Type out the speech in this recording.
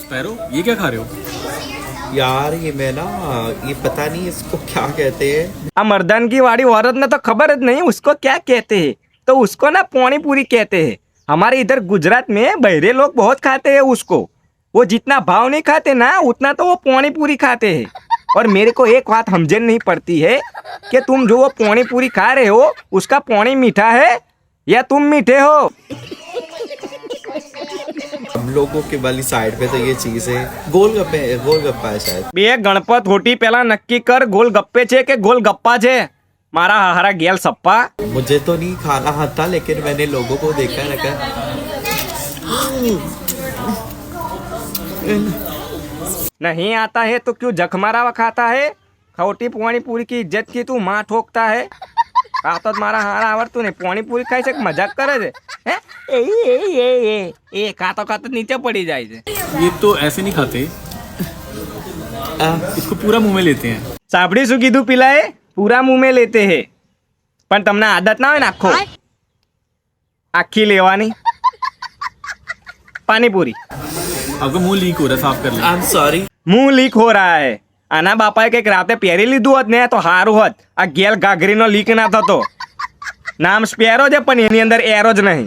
Sparrow, ये क्या खा रहे हो? यार ये मैं ना ये पता नहीं इसको क्या कहते हैं। આ મર્દાનગી વાળી औरत ने तो खबर જ नहीं उसको क्या कहते हैं, तो उसको ना पानी पूरी कहते हैं। हमारे इधर गुजरात में बहरे लोग बहुत खाते हैं उसको। वो जितना भाव नहीं खाते ना उतना तो वो पानी पूरी खाते हैं। और मेरे को एक बात समझन नहीं पड़ती है कि तुम जो वो पानी पूरी खा रहे हो उसका पानी मीठा है या तुम मीठे हो। हम लोगों के वाली साइड पे तो ये चीज है, गोलगप्पा है शायद। બે ગણપત હોટી પેલા નક્કી કર ગોલગપ્પે છે કે ગોલગપ્પા છે મારા હારા ગેલ સપ્પા। मुझे तो नहीं खाना आता लेकिन मैंने लोगों को देखा है रखा। नहीं आता है तो क्यों जख मारा खाता है। खोटी पानी पूरी की इज्जत की तू माँ ठोकता है। आ तो मारा हारा आवड़તું नहीं पानी पूरी खाई છે મજાક કરે છે હે એ ખાતો ખાતો નીચે પડી જાય છે। ये तो ऐसे नहीं खाते, इसको पूरा मुंह में लेते हैं। સાંભળી શું કીધું પીલાએ પૂરા મુંહ में लेते है પણ તમને આદત ના હોય ને આખી લેવાની પાણીપુરી। आपका मुंह लीक हो रहा है, साफ कर ले। I am sorry. मुंह लीक हो रहा है। આના બાપાએ કંઈક રાતે પહેરી લીધું હોત ને તો સારું હોત। આ ગેલ ઘાઘરીનો લીક ના થતો। નામ સ્પેરો છે પણ એની અંદર એરો જ નહીં।